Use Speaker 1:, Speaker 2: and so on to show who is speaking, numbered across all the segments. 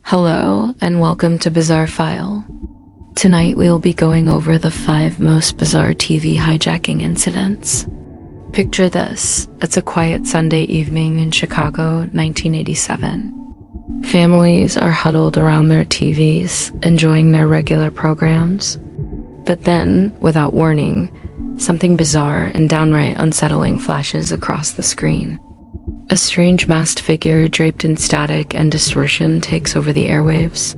Speaker 1: Hello, and welcome to Bizarre File. Tonight we'll be going over the 5 most bizarre TV hijacking incidents. Picture this, it's a quiet Sunday evening in Chicago, 1987. Families are huddled around their TVs, enjoying their regular programs. But then, without warning, something bizarre and downright unsettling flashes across the screen. A strange masked figure draped in static and distortion takes over the airwaves.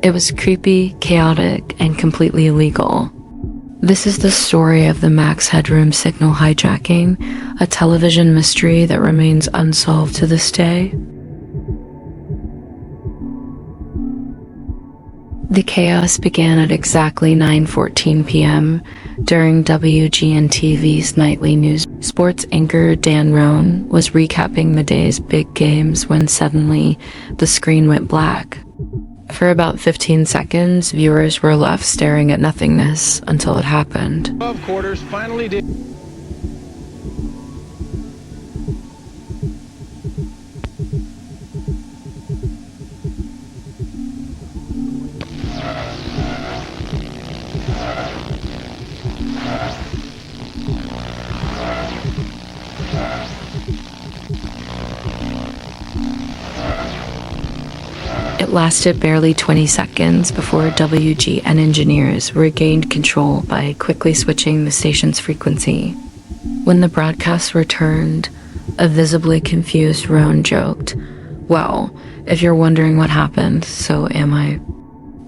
Speaker 1: It was creepy, chaotic, and completely illegal. This is the story of the Max Headroom signal hijacking, a television mystery that remains unsolved to this day. The chaos began at exactly 9:14 p.m. during WGN-TV's nightly news. Sports anchor Dan Roan was recapping the day's big games when suddenly the screen went black. For about 15 seconds, viewers were left staring at nothingness until it happened.
Speaker 2: Above quarters finally did.
Speaker 1: It lasted barely 20 seconds before WGN engineers regained control by quickly switching the station's frequency. When the broadcast returned, a visibly confused Roan joked, "Well, if you're wondering what happened, so am I."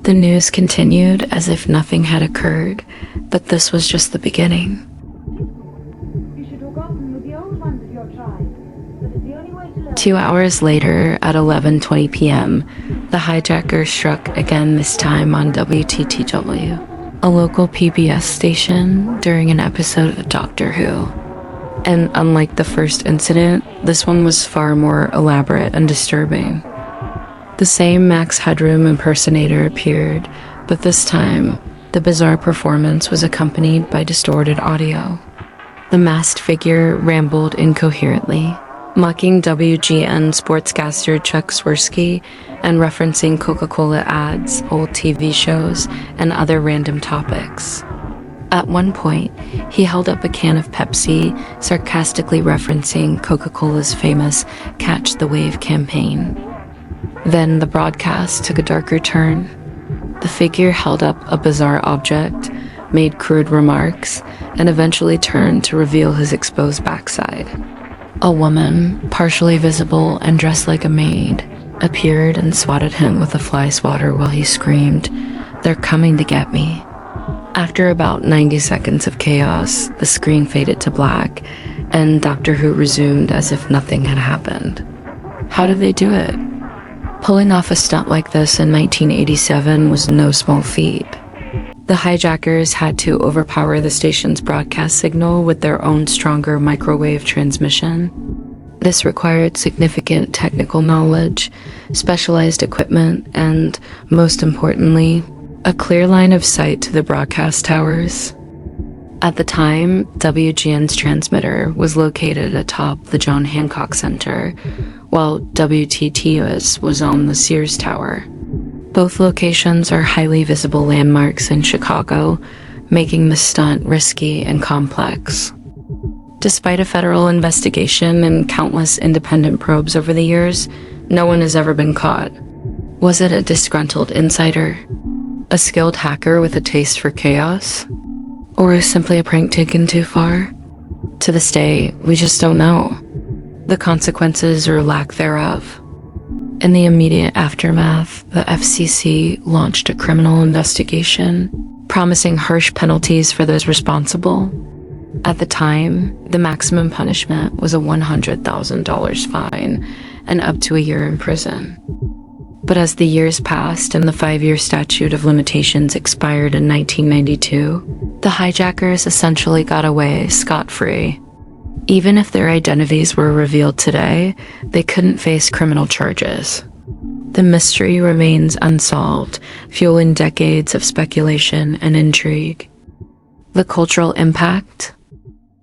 Speaker 1: The news continued as if nothing had occurred, but this was just the beginning. 2 hours later, at 11:20 p.m., the hijacker struck again, this time on WTTW, a local PBS station, during an episode of Doctor Who. And unlike the first incident, this one was far more elaborate and disturbing. The same Max Headroom impersonator appeared, but this time, the bizarre performance was accompanied by distorted audio. The masked figure rambled incoherently, mocking WGN sportscaster Chuck Swirsky and referencing Coca-Cola ads, old TV shows, and other random topics. At one point, he held up a can of Pepsi, sarcastically referencing Coca-Cola's famous Catch the Wave campaign. Then the broadcast took a darker turn. The figure held up a bizarre object, made crude remarks, and eventually turned to reveal his exposed backside. A woman, partially visible and dressed like a maid, appeared and swatted him with a fly swatter while he screamed, "They're coming to get me." After about 90 seconds of chaos, the screen faded to black, and Doctor Who resumed as if nothing had happened. How did they do it? Pulling off a stunt like this in 1987 was no small feat. The hijackers had to overpower the station's broadcast signal with their own stronger microwave transmission. This required significant technical knowledge, specialized equipment, and, most importantly, a clear line of sight to the broadcast towers. At the time, WGN's transmitter was located atop the John Hancock Center, while WTTU's was on the Sears Tower. Both locations are highly visible landmarks in Chicago, making the stunt risky and complex. Despite a federal investigation and countless independent probes over the years, no one has ever been caught. Was it a disgruntled insider? A skilled hacker with a taste for chaos? Or simply a prank taken too far? To this day, we just don't know. The consequences or lack thereof. In the immediate aftermath, the FCC launched a criminal investigation, promising harsh penalties for those responsible. At the time, the maximum punishment was a $100,000 fine and up to a year in prison. But as the years passed and the 5-year statute of limitations expired in 1992, the hijackers essentially got away scot-free. Even if their identities were revealed today, they couldn't face criminal charges. The mystery remains unsolved, fueling decades of speculation and intrigue. The cultural impact?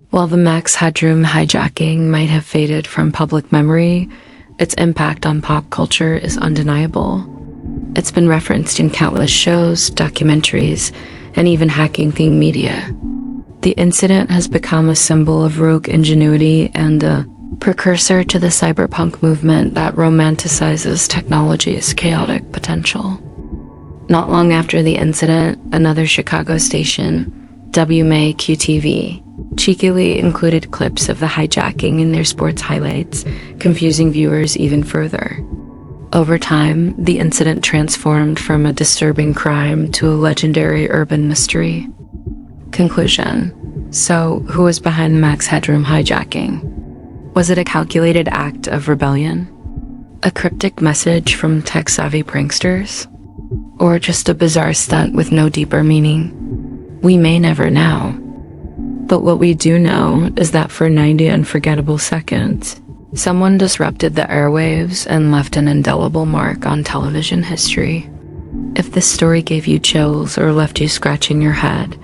Speaker 1: While the Max Headroom hijacking might have faded from public memory, its impact on pop culture is undeniable. It's been referenced in countless shows, documentaries, and even hacking-themed media. The incident has become a symbol of rogue ingenuity and a precursor to the cyberpunk movement that romanticizes technology's chaotic potential. Not long after the incident, another Chicago station, WMAQ-TV, cheekily included clips of the hijacking in their sports highlights, confusing viewers even further. Over time, the incident transformed from a disturbing crime to a legendary urban mystery. Conclusion. So, who was behind the Max Headroom hijacking? Was it a calculated act of rebellion? A cryptic message from tech-savvy pranksters? Or just a bizarre stunt with no deeper meaning? We may never know. But what we do know is that for 90 unforgettable seconds, someone disrupted the airwaves and left an indelible mark on television history. If this story gave you chills or left you scratching your head,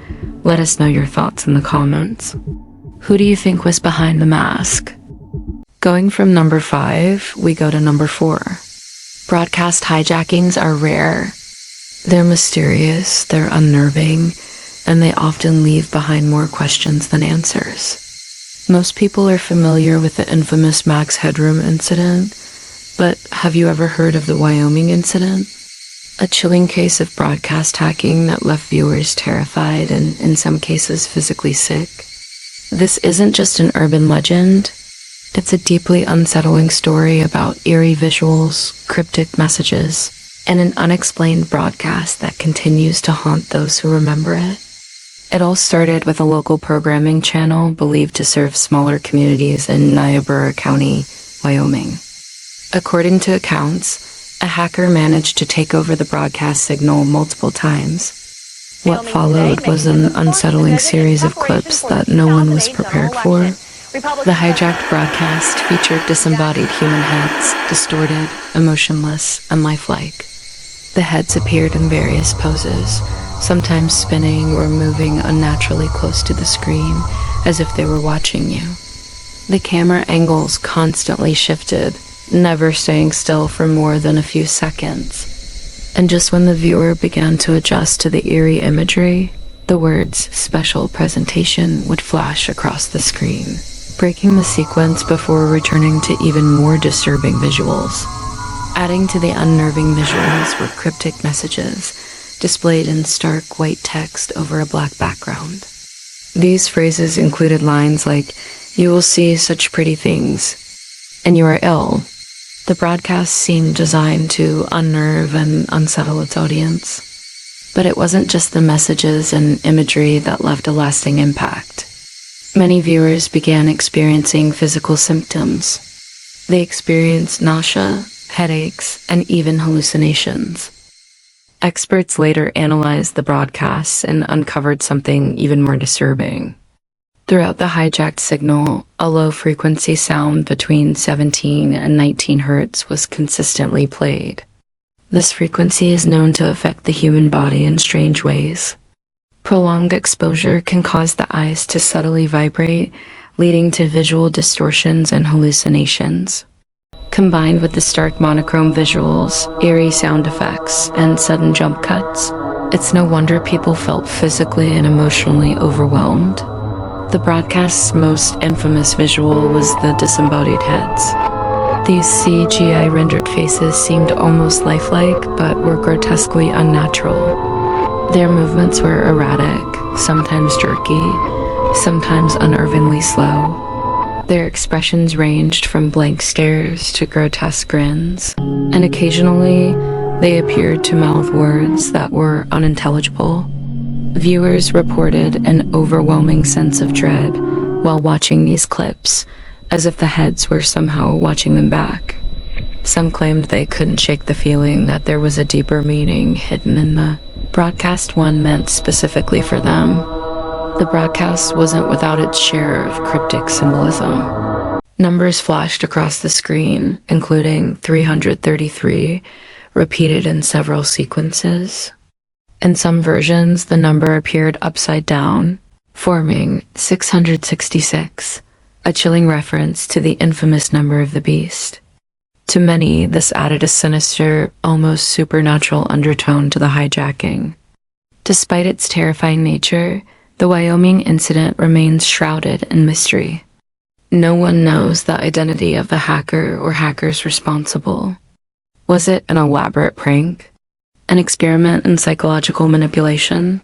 Speaker 1: let us know your thoughts in the comments. Who do you think was behind the mask? Going from number 5, we go to number 4. Broadcast hijackings are rare. They're mysterious, they're unnerving, and they often leave behind more questions than answers. Most people are familiar with the infamous Max Headroom Incident, but have you ever heard of the Wyoming Incident? A chilling case of broadcast hacking that left viewers terrified and, in some cases, physically sick. This isn't just an urban legend. It's a deeply unsettling story about eerie visuals, cryptic messages, and an unexplained broadcast that continues to haunt those who remember it. It all started with a local programming channel believed to serve smaller communities in Niobrara County, Wyoming. According to accounts, a hacker managed to take over the broadcast signal multiple times. What followed was an unsettling series of clips that no one was prepared for. The hijacked broadcast featured disembodied human heads, distorted, emotionless, and lifelike. The heads appeared in various poses, sometimes spinning or moving unnaturally close to the screen, as if they were watching you. The camera angles constantly shifted, never staying still for more than a few seconds. And just when the viewer began to adjust to the eerie imagery, the words "special presentation" would flash across the screen, breaking the sequence before returning to even more disturbing visuals. Adding to the unnerving visuals were cryptic messages, displayed in stark white text over a black background. These phrases included lines like, "You will see such pretty things," and "You are ill." The broadcast seemed designed to unnerve and unsettle its audience. But it wasn't just the messages and imagery that left a lasting impact. Many viewers began experiencing physical symptoms. They experienced nausea, headaches, and even hallucinations. Experts later analyzed the broadcasts and uncovered something even more disturbing. Throughout the hijacked signal, a low-frequency sound between 17 and 19 hertz was consistently played. This frequency is known to affect the human body in strange ways. Prolonged exposure can cause the eyes to subtly vibrate, leading to visual distortions and hallucinations. Combined with the stark monochrome visuals, eerie sound effects, and sudden jump cuts, it's no wonder people felt physically and emotionally overwhelmed. The broadcast's most infamous visual was the disembodied heads. These CGI-rendered faces seemed almost lifelike, but were grotesquely unnatural. Their movements were erratic, sometimes jerky, sometimes unnervingly slow. Their expressions ranged from blank stares to grotesque grins, and occasionally they appeared to mouth words that were unintelligible. Viewers reported an overwhelming sense of dread while watching these clips, as if the heads were somehow watching them back. Some claimed they couldn't shake the feeling that there was a deeper meaning hidden in the broadcast one meant specifically for them. The broadcast wasn't without its share of cryptic symbolism. Numbers flashed across the screen, including 333, repeated in several sequences. In some versions, the number appeared upside down, forming 666, a chilling reference to the infamous number of the beast. To many, this added a sinister, almost supernatural undertone to the hijacking. Despite its terrifying nature, the Wyoming incident remains shrouded in mystery. No one knows the identity of the hacker or hackers responsible. Was it an elaborate prank? An experiment in psychological manipulation?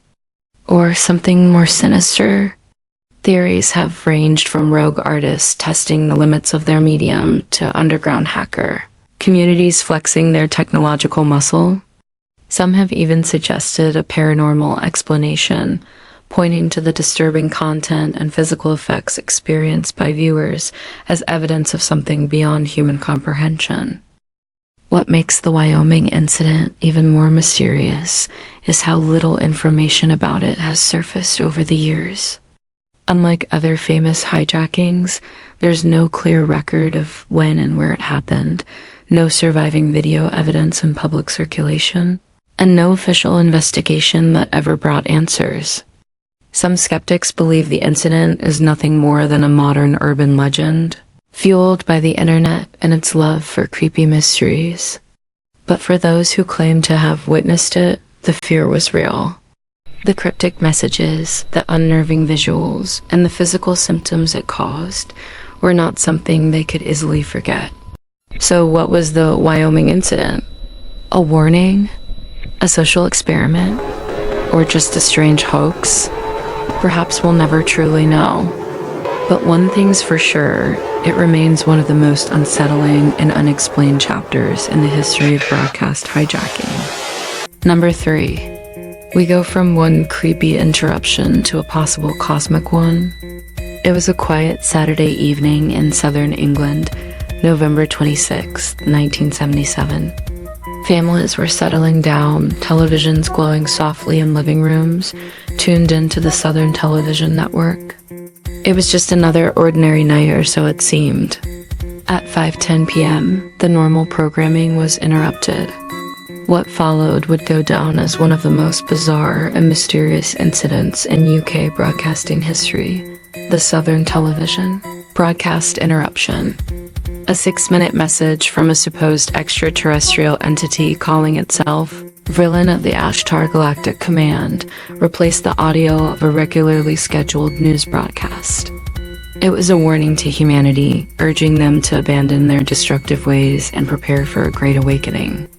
Speaker 1: Or something more sinister? Theories have ranged from rogue artists testing the limits of their medium to underground hacker communities flexing their technological muscle. Some have even suggested a paranormal explanation, pointing to the disturbing content and physical effects experienced by viewers as evidence of something beyond human comprehension. What makes the Wyoming incident even more mysterious is how little information about it has surfaced over the years. Unlike other famous hijackings, there's no clear record of when and where it happened, no surviving video evidence in public circulation, and no official investigation that ever brought answers. Some skeptics believe the incident is nothing more than a modern urban legend, fueled by the internet and its love for creepy mysteries. But for those who claim to have witnessed it, the fear was real. The cryptic messages, the unnerving visuals, and the physical symptoms it caused were not something they could easily forget. So what was the Wyoming incident? A warning? A social experiment? Or just a strange hoax? Perhaps we'll never truly know. But one thing's for sure, it remains one of the most unsettling and unexplained chapters in the history of broadcast hijacking. Number 3. We go from one creepy interruption to a possible cosmic one. It was a quiet Saturday evening in southern England, November 26, 1977. Families were settling down, televisions glowing softly in living rooms, tuned into the Southern Television Network. It was just another ordinary night, or so it seemed. At 5:10 p.m., the normal programming was interrupted. What followed would go down as one of the most bizarre and mysterious incidents in UK broadcasting history: the Southern Television broadcast interruption. A 6-minute message from a supposed extraterrestrial entity calling itself Vrillion of the Ashtar Galactic Command replaced the audio of a regularly scheduled news broadcast. It was a warning to humanity, urging them to abandon their destructive ways and prepare for a great awakening.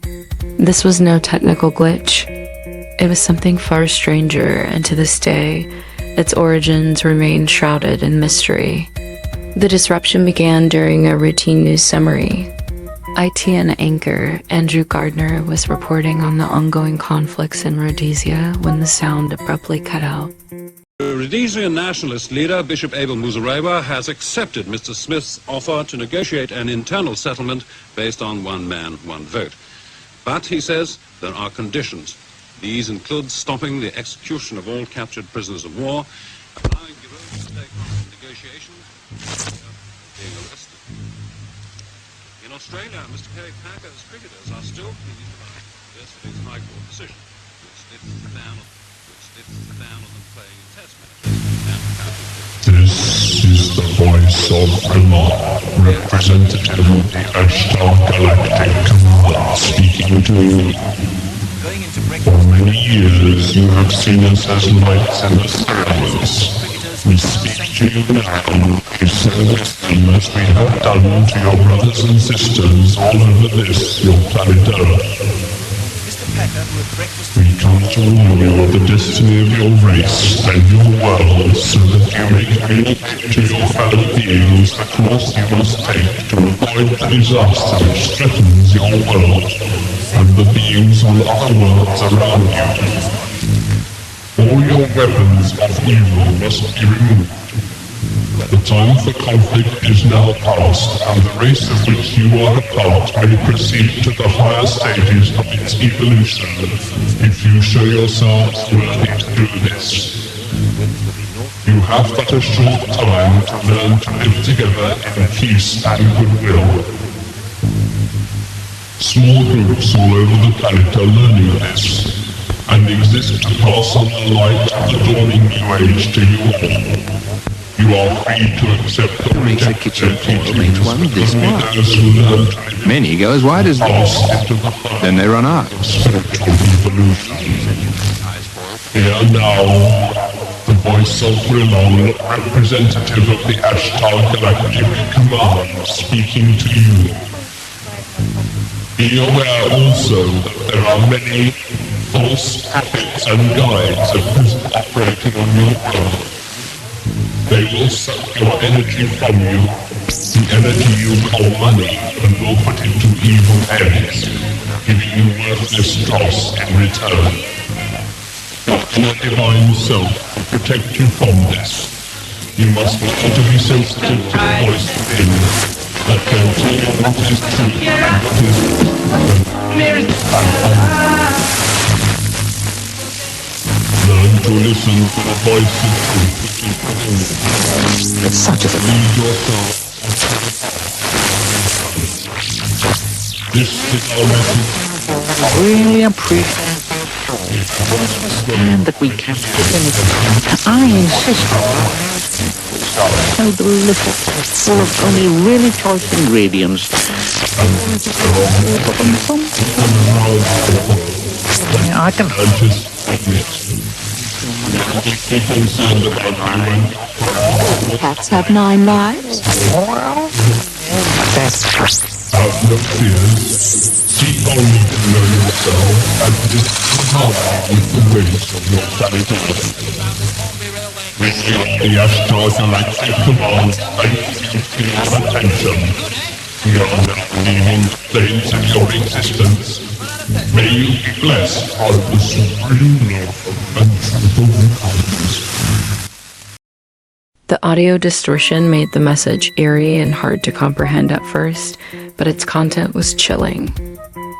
Speaker 1: This was no technical glitch. It was something far stranger, and to this day, its origins remain shrouded in mystery. The disruption began during a routine news summary. ITN anchor Andrew Gardner was reporting on the ongoing conflicts in Rhodesia when the sound abruptly cut out.
Speaker 2: Rhodesian nationalist leader Bishop Abel Muzorewa has accepted Mr. Smith's offer to negotiate an internal settlement based on one man, one vote. But, he says, there are conditions. These include stopping the execution of all captured prisoners of war, allowing Giro to take part in negotiations, being arrested. In Australia, Mr. Kerry Packer's cricketers are still pleased about yesterday's High Court decision, which lifts the ban on them playing in Test matches.
Speaker 3: This is the voice of Allah, representative of the Ashtar Galactic Command, speaking to you. For many years you have seen us as lights in the stars. We speak to you now to service them as we have done to your brothers and sisters all over this, your planet Earth. We come to warn you of the destiny of your race and your world, so that you may communicate to your fellow beings the course you must take to avoid the disaster which threatens your world and the beings on other worlds around you. All your weapons of evil must be removed. The time for conflict is now past, and the race of which you are a part may proceed to the higher stages of its evolution, if you show yourselves worthy to do this. You have but a short time to learn to live together in peace and goodwill. Small groups all over the planet are learning this, and exist to pass on the light of the dawning new age to you all. You are free to accept the
Speaker 4: Makes a
Speaker 3: reject
Speaker 4: kitchen
Speaker 3: their
Speaker 4: portal
Speaker 3: teachings
Speaker 4: into one this
Speaker 3: only
Speaker 4: wide.
Speaker 3: those who learn to
Speaker 4: Many go as wide as
Speaker 3: pass
Speaker 4: this.
Speaker 3: into the heart
Speaker 4: Then they run out.
Speaker 3: of spiritual evolution. Here now, the voice of Vrillion, representative of the Ashtar Galactic Command, speaking to you. Be aware also that there are many false prophets and guides at present operating on your world. They will suck your energy from you, the energy you call money, and will put it to evil ends, giving you worthless dross in return. Your divine self will protect you from this. You must learn to be sensitive to the voice within that can tell you what is true and what is learn to listen to the voice of truth which is within you.
Speaker 4: It's such a
Speaker 3: Lead yourself. This is our message.
Speaker 5: Really appreciate and that we can't finish. I insist so delicious, full of only really choice ingredients. I can
Speaker 1: Cats have 9 lives?
Speaker 3: Have no fears. Seek only to know yourself and discover with the ways of your sanity. The Ashtar Galactic Command thanks you for your attention. We are now leaving the planes of your existence. May you be blessed by the supreme love and truth of others.
Speaker 1: The audio distortion made the message eerie and hard to comprehend at first, but its content was chilling.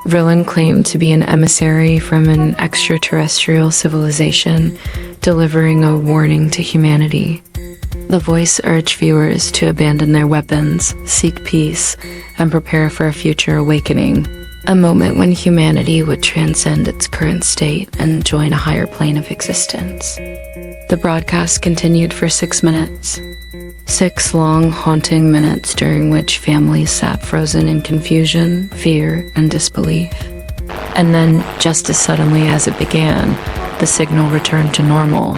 Speaker 1: Vrillion claimed to be an emissary from an extraterrestrial civilization, delivering a warning to humanity. The voice urged viewers to abandon their weapons, seek peace, and prepare for a future awakening, a moment when humanity would transcend its current state and join a higher plane of existence. The broadcast continued for 6 minutes. 6 long, haunting minutes during which families sat frozen in confusion, fear, and disbelief. And then, just as suddenly as it began, the signal returned to normal.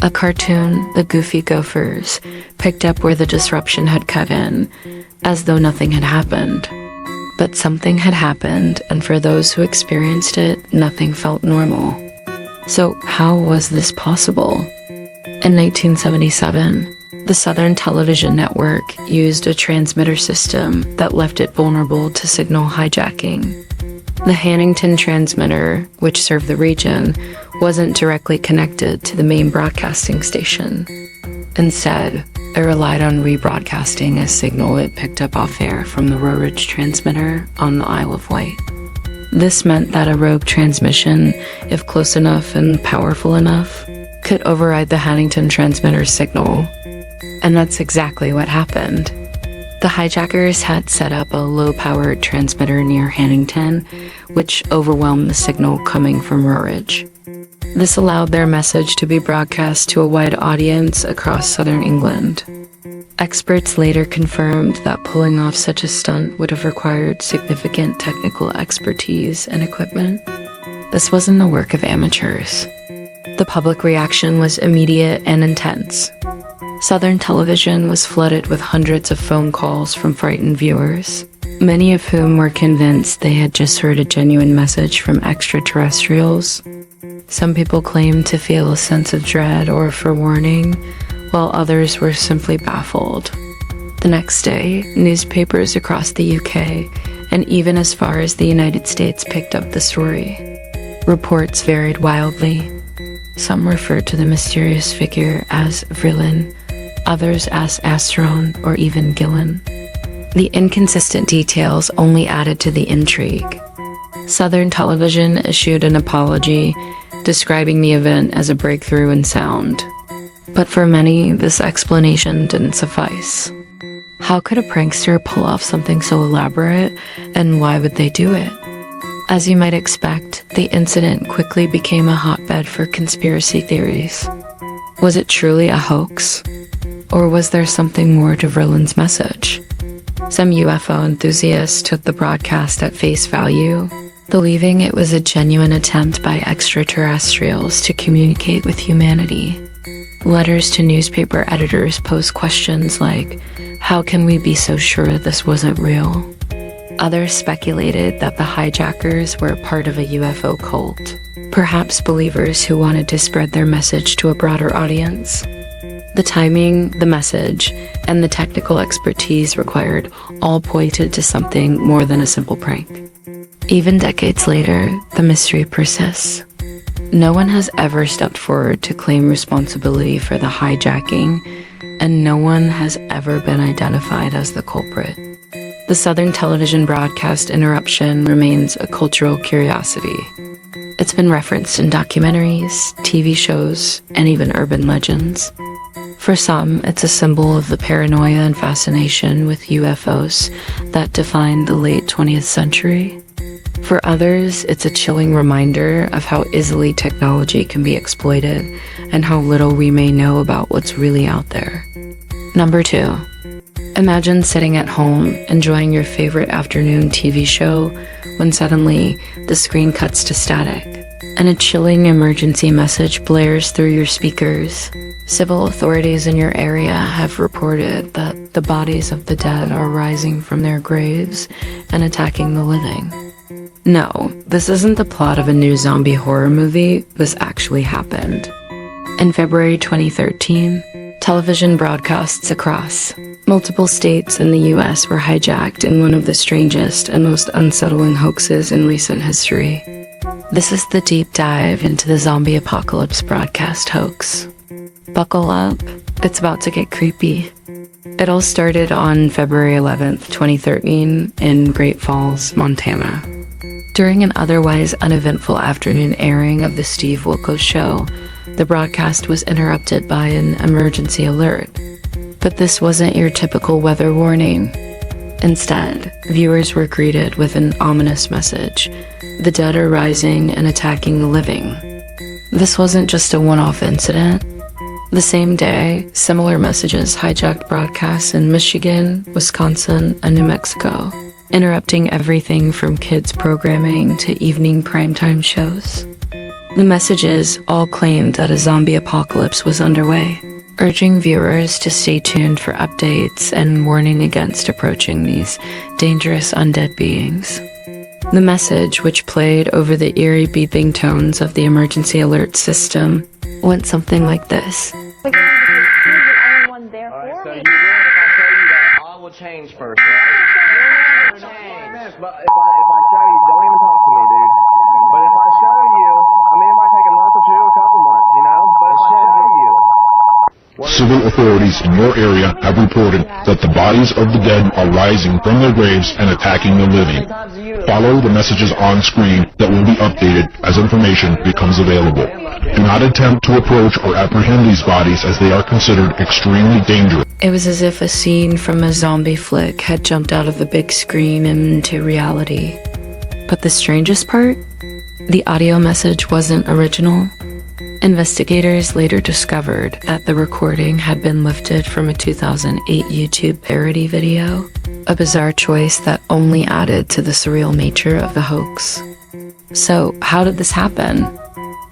Speaker 1: A cartoon, the Goofy Gophers, picked up where the disruption had cut in, as though nothing had happened. But something had happened, and for those who experienced it, nothing felt normal. So how was this possible? In 1977, the Southern Television Network used a transmitter system that left it vulnerable to signal hijacking. The Hannington transmitter, which served the region, wasn't directly connected to the main broadcasting station. Instead, it relied on rebroadcasting a signal it picked up off-air from the Rorridge transmitter on the Isle of Wight. This meant that a rogue transmission, if close enough and powerful enough, could override the Hannington transmitter's signal. And that's exactly what happened. The hijackers had set up a low-powered transmitter near Hannington, which overwhelmed the signal coming from Rorridge. This allowed their message to be broadcast to a wide audience across southern England. Experts later confirmed that pulling off such a stunt would have required significant technical expertise and equipment. This wasn't the work of amateurs. The public reaction was immediate and intense. Southern television was flooded with hundreds of phone calls from frightened viewers, many of whom were convinced they had just heard a genuine message from extraterrestrials. Some people claimed to feel a sense of dread or forewarning, while others were simply baffled. The next day, newspapers across the UK and even as far as the United States picked up the story. Reports varied wildly. Some referred to the mysterious figure as Vrillion, others as Astron or even Gillen. The inconsistent details only added to the intrigue. Southern Television issued an apology, describing the event as a breakthrough in sound. But for many, this explanation didn't suffice. How could a prankster pull off something so elaborate, and why would they do it? As you might expect, the incident quickly became a hotbed for conspiracy theories. Was it truly a hoax? Or was there something more to Vrillion's message? Some UFO enthusiasts took the broadcast at face value, believing it was a genuine attempt by extraterrestrials to communicate with humanity. Letters to newspaper editors posed questions like, how can we be so sure this wasn't real? Others speculated that the hijackers were part of a UFO cult, perhaps believers who wanted to spread their message to a broader audience. The timing, the message, and the technical expertise required all pointed to something more than a simple prank. Even decades later, the mystery persists. No one has ever stepped forward to claim responsibility for the hijacking, and no one has ever been identified as the culprit. The Southern television broadcast interruption remains a cultural curiosity. It's been referenced in documentaries, TV shows, and even urban legends. For some, it's a symbol of the paranoia and fascination with UFOs that defined the late 20th century. For others, it's a chilling reminder of how easily technology can be exploited and how little we may know about what's really out there. Number 2. Imagine sitting at home, enjoying your favorite afternoon TV show, when suddenly the screen cuts to static, and a chilling emergency message blares through your speakers. Civil authorities in your area have reported that the bodies of the dead are rising from their graves and attacking the living. No, this isn't the plot of a new zombie horror movie. This actually happened. In February 2013, television broadcasts across multiple states in the US were hijacked in one of the strangest and most unsettling hoaxes in recent history. This is the deep dive into the zombie apocalypse broadcast hoax. Buckle up, it's about to get creepy. It all started on February 11th, 2013 in Great Falls, Montana. During an otherwise uneventful afternoon airing of the Steve Wilkos Show, the broadcast was interrupted by an emergency alert. But this wasn't your typical weather warning. Instead, viewers were greeted with an ominous message: the dead are rising and attacking the living. This wasn't just a one-off incident. The same day, similar messages hijacked broadcasts in Michigan, Wisconsin, and New Mexico, interrupting everything from kids' programming to evening primetime shows. The messages all claimed that a zombie apocalypse was underway, urging viewers to stay tuned for updates and warning against approaching these dangerous undead beings. The message, which played over the eerie beeping tones of the emergency alert system, went something like this.
Speaker 4: Alright, so you will if I show you that all will change first, right? Change. But if I show you, don't even talk to me, dude. But if I show you, I mean, it might take a month or two, a couple months, you know? But if I show you.
Speaker 3: Civil authorities in your area have reported that the bodies of the dead are rising from their graves and attacking the living. Follow the messages on screen that will be updated as information becomes available. Do not attempt to approach or apprehend these bodies as they are considered extremely dangerous.
Speaker 1: It was as if a scene from a zombie flick had jumped out of the big screen and into reality. But the strangest part? The audio message wasn't original. Investigators later discovered that the recording had been lifted from a 2008 YouTube parody video, a bizarre choice that only added to the surreal nature of the hoax. So, how did this happen?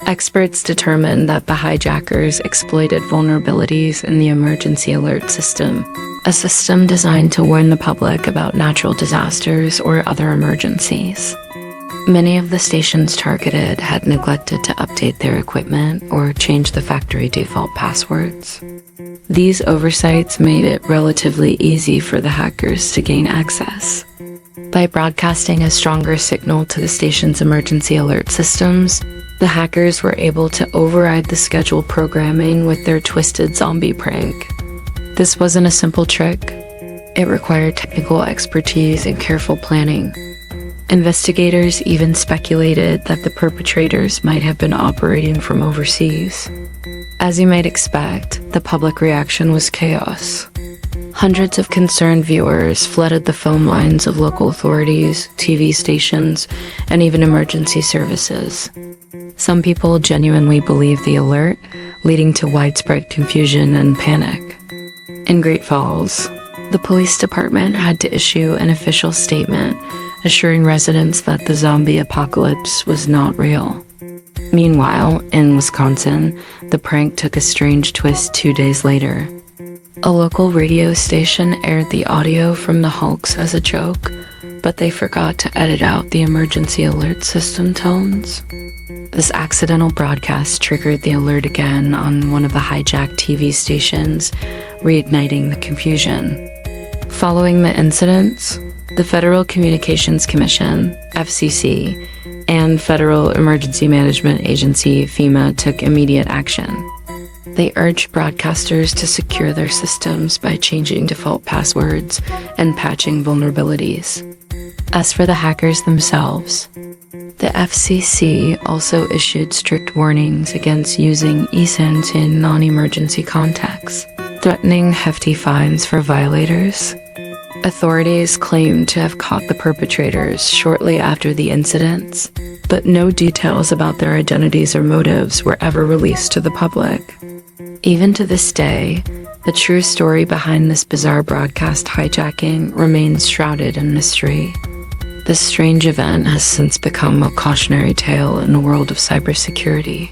Speaker 1: Experts determined that the hijackers exploited vulnerabilities in the emergency alert system, a system designed to warn the public about natural disasters or other emergencies. Many of the stations targeted had neglected to update their equipment or change the factory default passwords. These oversights made it relatively easy for the hackers to gain access. By broadcasting a stronger signal to the station's emergency alert systems, the hackers were able to override the scheduled programming with their twisted zombie prank. This wasn't a simple trick. It required technical expertise and careful planning. Investigators even speculated that the perpetrators might have been operating from overseas. As you might expect, the public reaction was chaos. Hundreds of concerned viewers flooded the phone lines of local authorities, TV stations, and even emergency services. Some people genuinely believed the alert, leading to widespread confusion and panic. In Great Falls, the police department had to issue an official statement assuring residents that the zombie apocalypse was not real. Meanwhile, in Wisconsin, the prank took a strange twist 2 days later. A local radio station aired the audio from the Hulks as a joke, but they forgot to edit out the emergency alert system tones. This accidental broadcast triggered the alert again on one of the hijacked TV stations, reigniting the confusion. Following the incidents, the Federal Communications Commission, FCC, and Federal Emergency Management Agency, FEMA, took immediate action. They urged broadcasters to secure their systems by changing default passwords and patching vulnerabilities. As for the hackers themselves, the FCC also issued strict warnings against using eSIMs in non-emergency contexts, threatening hefty fines for violators. Authorities claimed to have caught the perpetrators shortly after the incidents, but no details about their identities or motives were ever released to the public. Even to this day, the true story behind this bizarre broadcast hijacking remains shrouded in mystery. This strange event has since become a cautionary tale in the world of cybersecurity.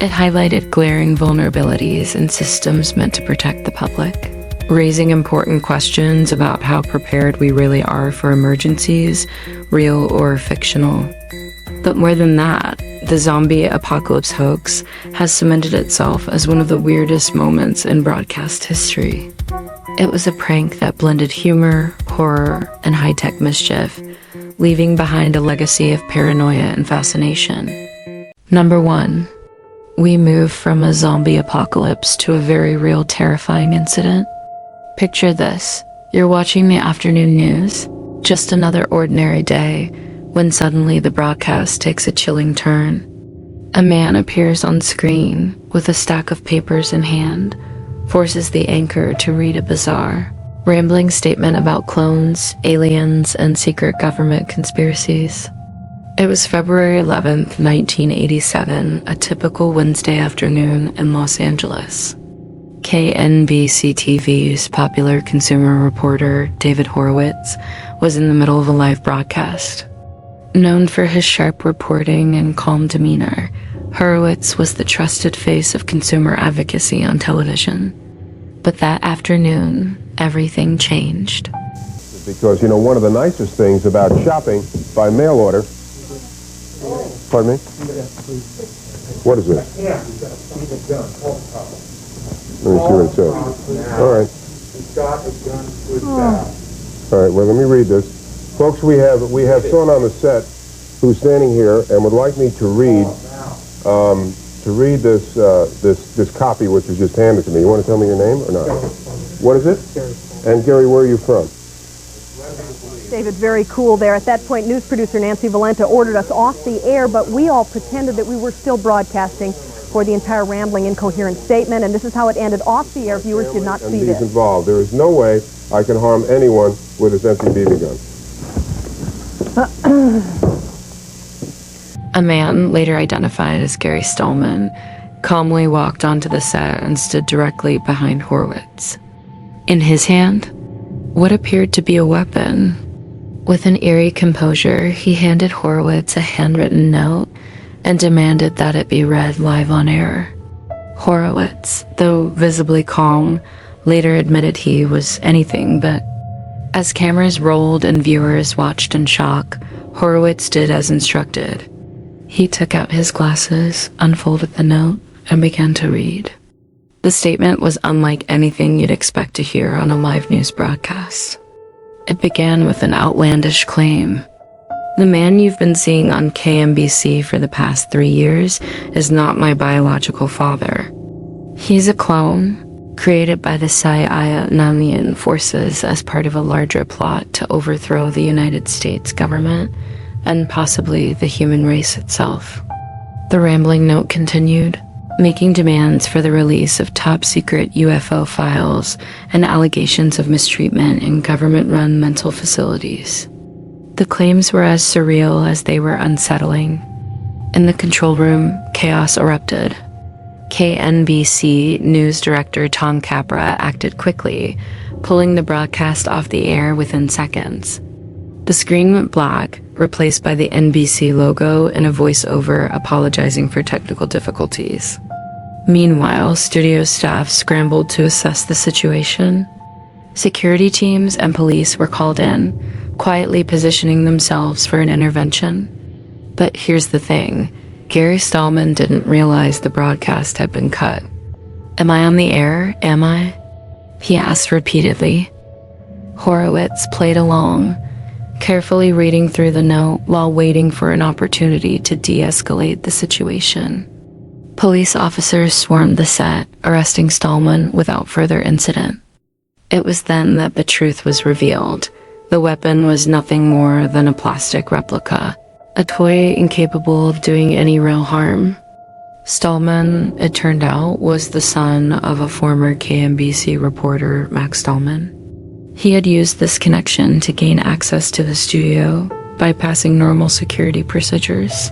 Speaker 1: It highlighted glaring vulnerabilities in systems meant to protect the public, raising important questions about how prepared we really are for emergencies, real or fictional. But more than that, the zombie apocalypse hoax has cemented itself as one of the weirdest moments in broadcast history. It was a prank that blended humor, horror, and high-tech mischief, leaving behind a legacy of paranoia and fascination. Number 1. We move from a zombie apocalypse to a very real, terrifying incident. Picture this. You're watching the afternoon news, just another ordinary day, when suddenly the broadcast takes a chilling turn. A man appears on screen with a stack of papers in hand, forces the anchor to read a bizarre, rambling statement about clones, aliens, and secret government conspiracies. It was February 11th, 1987, a typical Wednesday afternoon in Los Angeles. KNBC TV's popular consumer reporter, David Horowitz, was in the middle of a live broadcast. Known for his sharp reporting and calm demeanor, Horowitz was the trusted face of consumer advocacy on television. But that afternoon, everything changed.
Speaker 6: Because, one of the nicest things about shopping by mail order... Pardon me? What is this? Let me see what it says. All right. All right, well, let me read this. Folks, we have someone on the set who's standing here and would like me to read this copy which was just handed to me. You want to tell me your name or not? What is it? And Gary, where are you from?
Speaker 7: David, very cool there. At that point, news producer Nancy Valenta ordered us off the air, but we all pretended that we were still broadcasting for the entire rambling, incoherent statement, and this is how it ended off the air. Viewers did not see this.
Speaker 6: Involved. There is no way I can harm anyone with this empty BB gun.
Speaker 1: A man, later identified as Gary Stallman, calmly walked onto the set and stood directly behind Horowitz. In his hand, what appeared to be a weapon. With an eerie composure, he handed Horowitz a handwritten note and demanded that it be read live on air. Horowitz, though visibly calm, later admitted he was anything but. As cameras rolled and viewers watched in shock, Horowitz did as instructed. He took out his glasses, unfolded the note, and began to read. The statement was unlike anything you'd expect to hear on a live news broadcast. It began with an outlandish claim. The man you've been seeing on KNBC for the past 3 years is not my biological father. He's a clone, created by the Namian forces as part of a larger plot to overthrow the United States government and possibly the human race itself. The rambling note continued, making demands for the release of top-secret UFO files and allegations of mistreatment in government-run mental facilities. The claims were as surreal as they were unsettling. In the control room, chaos erupted. KNBC news director Tom Capra acted quickly, pulling the broadcast off the air within seconds. The screen went black, replaced by the NBC logo and a voiceover apologizing for technical difficulties. Meanwhile, studio staff scrambled to assess the situation. Security teams and police were called in, quietly positioning themselves for an intervention. But here's the thing. Gary Stallman didn't realize the broadcast had been cut. "Am I on the air? Am I?" he asked repeatedly. Horowitz played along, carefully reading through the note while waiting for an opportunity to de-escalate the situation. Police officers swarmed the set, arresting Stallman without further incident. It was then that the truth was revealed. The weapon was nothing more than a plastic replica, a toy incapable of doing any real harm. Stallman, it turned out, was the son of a former KNBC reporter, Max Stallman. He had used this connection to gain access to the studio, bypassing normal security procedures.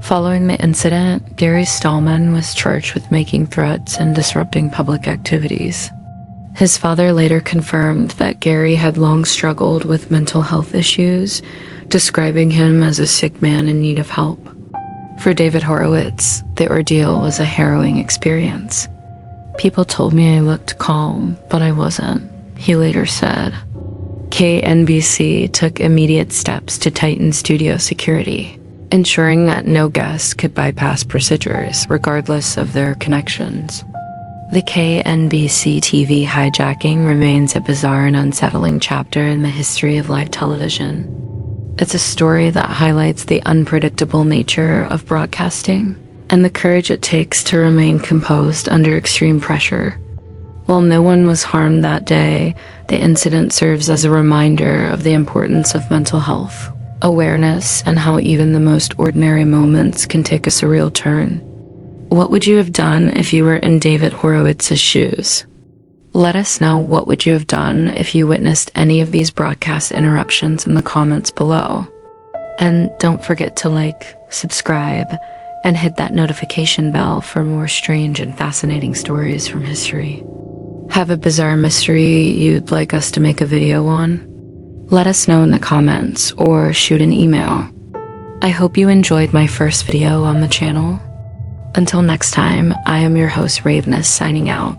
Speaker 1: Following the incident, Gary Stallman was charged with making threats and disrupting public activities. His father later confirmed that Gary had long struggled with mental health issues, describing him as a sick man in need of help. For David Horowitz, the ordeal was a harrowing experience. "People told me I looked calm, but I wasn't," he later said. KNBC took immediate steps to tighten studio security, ensuring that no guest could bypass procedures, regardless of their connections. The KNBC TV hijacking remains a bizarre and unsettling chapter in the history of live television. It's a story that highlights the unpredictable nature of broadcasting and the courage it takes to remain composed under extreme pressure. While no one was harmed that day, the incident serves as a reminder of the importance of mental health, awareness, and how even the most ordinary moments can take a surreal turn. What would you have done if you were in David Horowitz's shoes? Let us know what would you have done if you witnessed any of these broadcast interruptions in the comments below. And don't forget to like, subscribe, and hit that notification bell for more strange and fascinating stories from history. Have a bizarre mystery you'd like us to make a video on? Let us know in the comments or shoot an email. I hope you enjoyed my first video on the channel. Until next time, I am your host Ravenous signing out.